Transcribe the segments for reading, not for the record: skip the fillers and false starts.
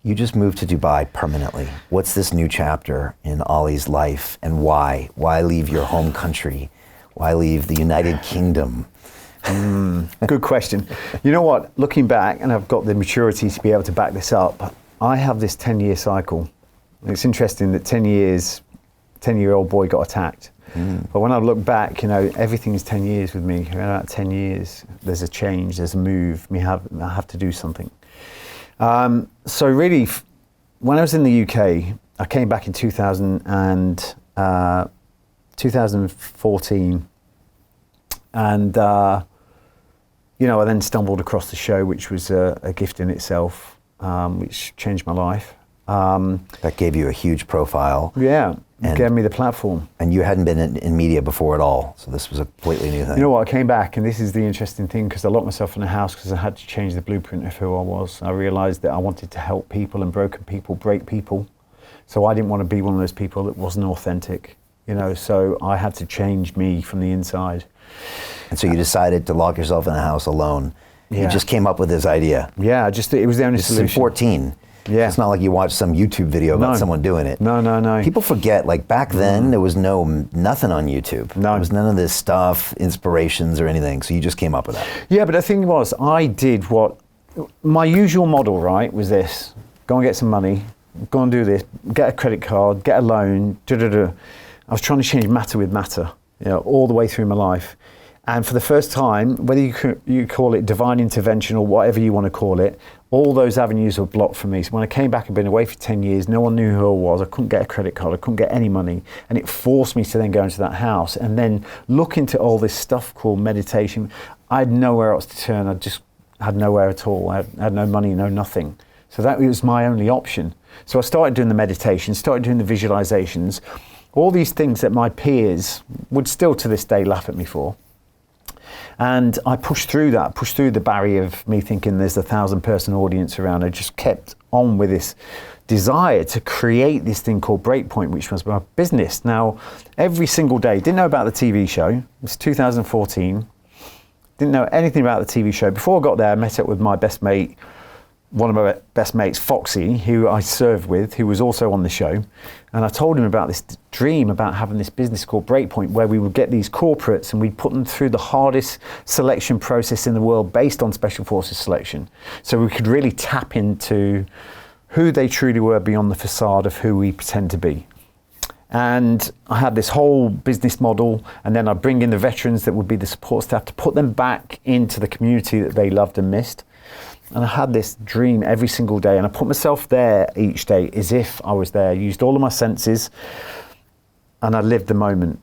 You just moved to Dubai permanently. What's this new chapter in Ollie's life, and why? Why leave your home country? Why leave the United Kingdom? Good question. You know what? Looking back, and I've got the maturity to be able to back this up, I have this 10-year cycle. It's interesting that 10-year-old boy got attacked. But when I look back, you know, everything's 10 years with me. Around about 10 years, there's a change, there's a move. I have to do something. So really, when I was in the UK, I came back in 2014, and you know, I then stumbled across the show, which was a gift in itself, which changed my life. That gave you a huge profile. Yeah, it gave me the platform. And you hadn't been in media before at all, so this was a completely new thing. You know what, I came back, and this is the interesting thing, because I locked myself in a house because I had to change the blueprint of who I was. I realised that I wanted to help people and broken people break people. So I didn't want to be one of those people that wasn't authentic, you know, so I had to change me from the inside. And so you decided to lock yourself in a house alone. Yeah. You just came up with this idea. Yeah, it was the only solution. This is in 14. Yeah. It's not like you watched some YouTube video about someone doing it. No. People forget, like back then, there was nothing on YouTube. No. There was none of this stuff, inspirations or anything. So you just came up with that. Yeah, but the thing was, I did what, my usual model, right, was this. Go and get some money, go and do this, get a credit card, get a loan, I was trying to change matter with matter, you know, all the way through my life. And for the first time, whether you call it divine intervention or whatever you want to call it, all those avenues were blocked for me. So when I came back, I'd been away for 10 years, no one knew who I was, I couldn't get a credit card, I couldn't get any money. And it forced me to then go into that house and then look into all this stuff called meditation. I had nowhere else to turn, I just had nowhere at all. I had no money, no nothing. So that was my only option. So I started doing the meditation, started doing the visualizations, all these things that my peers would still to this day laugh at me for. And I pushed through the barrier of me thinking there's a 1,000-person audience around. I just kept on with this desire to create this thing called Breakpoint, which was my business. Now, every single day, didn't know about the TV show. It was 2014. Didn't know anything about the TV show. Before I got there, I met up with my best mate, one of my best mates, Foxy, who I served with, who was also on the show. And I told him about this dream about having this business called Breakpoint, where we would get these corporates and we'd put them through the hardest selection process in the world based on Special Forces selection. So we could really tap into who they truly were beyond the facade of who we pretend to be. And I had this whole business model, and then I'd bring in the veterans that would be the support staff to put them back into the community that they loved and missed. And I had this dream every single day, and I put myself there each day as if I was there. I used all of my senses, and I lived the moment.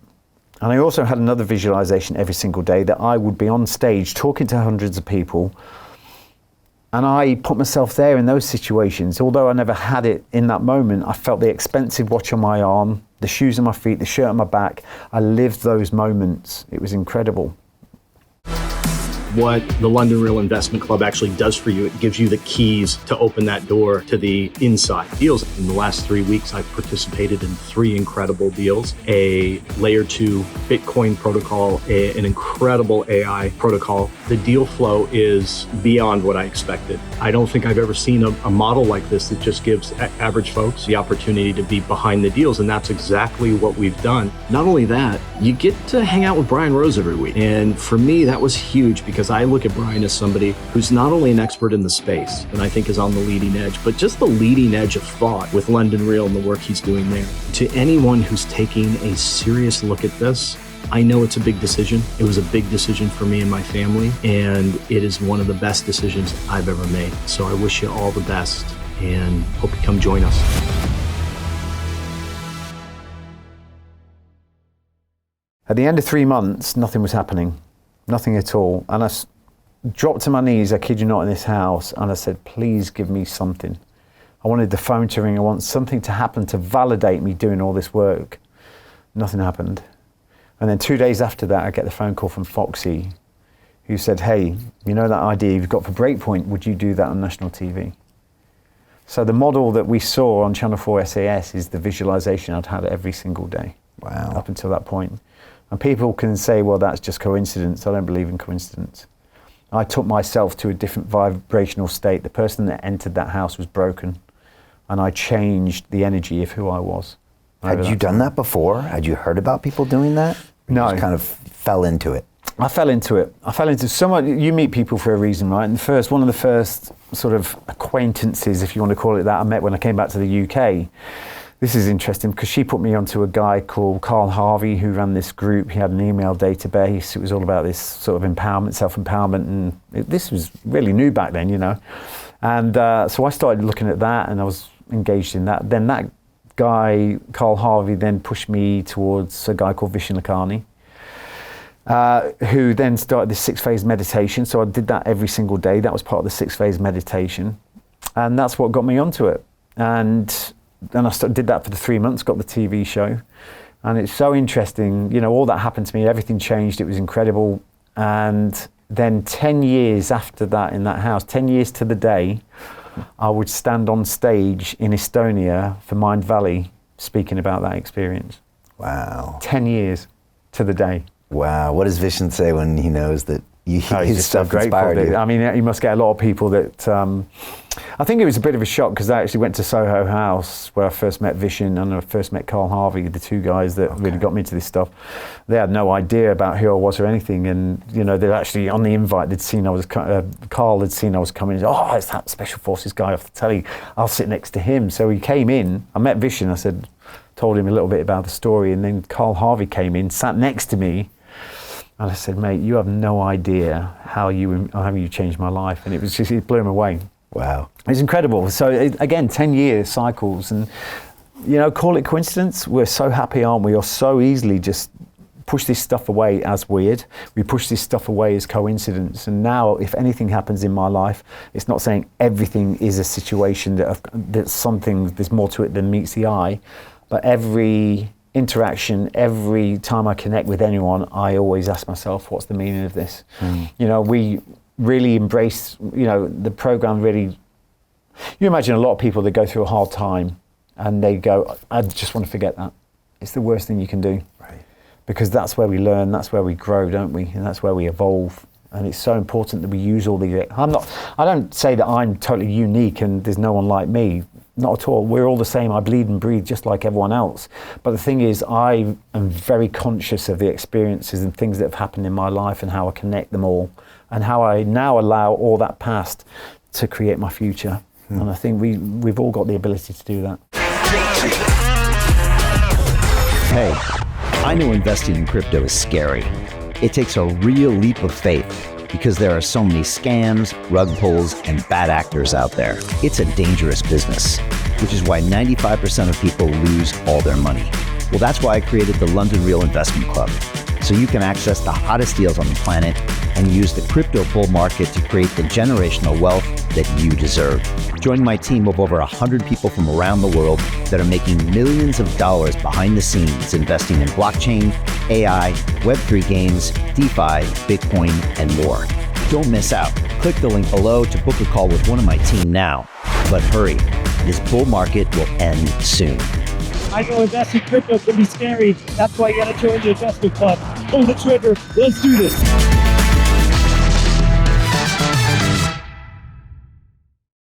And I also had another visualization every single day that I would be on stage talking to hundreds of people, and I put myself there in those situations. Although I never had it in that moment, I felt the expensive watch on my arm, the shoes on my feet, the shirt on my back. I lived those moments. It was incredible. What the London Real Investment Club actually does for you, it gives you the keys to open that door to the inside deals. In the last 3 weeks, I've participated in 3 incredible deals: a layer 2 Bitcoin protocol, an incredible AI protocol. The deal flow is beyond what I expected. I don't think I've ever seen a model like this that just gives average folks the opportunity to be behind the deals, and that's exactly what we've done. Not only that, you get to hang out with Brian Rose every week. And for me, that was huge, because I look at Brian as somebody who's not only an expert in the space, and I think is on the leading edge, but just the leading edge of thought with London Real and the work he's doing there. To anyone who's taking a serious look at this, I know it's a big decision. It was a big decision for me and my family, and it is one of the best decisions I've ever made. So I wish you all the best, and hope you come join us. At the end of 3 months, nothing was happening. Nothing at all. And I dropped to my knees, I kid you not, in this house, and I said, please give me something. I wanted the phone to ring. I want something to happen to validate me doing all this work. Nothing happened. And then 2 days after that, I get the phone call from Foxy, who said, hey, you know that idea you've got for Breakpoint, would you do that on national TV? So the model that we saw on Channel 4 SAS is the visualization I'd had every single day. Wow. Up until that point. And people can say, well, that's just coincidence. I don't believe in coincidence. I took myself to a different vibrational state. The person that entered that house was broken. and I changed the energy of who I was. Had you done that before? Had you heard about people doing that? Or No. You just kind of fell into it. I fell into it. You meet people for a reason, right? And one of the first sort of acquaintances, if you want to call it that, I met when I came back to the UK. This is interesting because she put me onto a guy called Carl Harvey who ran this group. He had an email database. It was all about this sort of empowerment, self-empowerment, and this was really new back then, you know. And so I started looking at that, and I was engaged in that. Then that guy, Carl Harvey, then pushed me towards a guy called Vishen Lakhani, who then started this 6-phase meditation. So I did that every single day. That was part of the 6-phase meditation. And that's what got me onto it. And then I did that for the 3 months, got the TV show. And it's so interesting, you know, all that happened to me, everything changed, it was incredible. And then 10 years after that in that house, 10 years to the day, I would stand on stage in Estonia for Mind Valley speaking about that experience. Wow. 10 years to the day. Wow. What does Vishen say when he knows that his stuff inspired you? I mean, you must get a lot of people that... I think it was a bit of a shock because I actually went to Soho House where I first met Vishen and I first met Carl Harvey, the two guys that really got me into this stuff. They had no idea about who I was or anything, and you know, they'd actually on the invite they'd seen Carl had seen I was coming. Oh, it's that Special Forces guy off the telly. I'll sit next to him. So he came in. I met Vishen. I told him a little bit about the story, and then Carl Harvey came in, sat next to me. And I said, mate, you have no idea how you changed my life. And it blew him away. Wow. It's incredible. So again, 10 years cycles, and you know, call it coincidence. We're so happy, aren't we? Or so easily just push this stuff away as weird. We push this stuff away as coincidence. And now if anything happens in my life, it's not saying everything is a situation that's something, there's more to it than meets the eye, but every interaction, every time I connect with anyone, I always ask myself, what's the meaning of this? You know, we really embrace, you know, the program really, you imagine a lot of people that go through a hard time and they go, I just want to forget that. It's the worst thing you can do. Right. Because that's where we learn, that's where we grow, don't we? And that's where we evolve. And it's so important that we use all these. I don't say that I'm totally unique and there's no one like me. Not at all. We're all the same. I bleed and breathe just like everyone else. But the thing is, I am very conscious of the experiences and things that have happened in my life and how I connect them all and how I now allow all that past to create my future. And I think we've all got the ability to do that. Hey, I know investing in crypto is scary. It takes a real leap of faith because there are so many scams, rug pulls, and bad actors out there. It's a dangerous business, which is why 95% of people lose all their money. Well, that's why I created the London Real Investment Club, so you can access the hottest deals on the planet and use the crypto bull market to create the generational wealth that you deserve. Join my team of over 100 people from around the world that are making millions of dollars behind the scenes investing in blockchain, AI, Web3 games, DeFi, Bitcoin, and more. Don't miss out. Click the link below to book a call with one of my team now. But hurry, this bull market will end soon. I know investing in crypto can be scary. That's why you gotta join the investment club. Pull the trigger. Let's do this.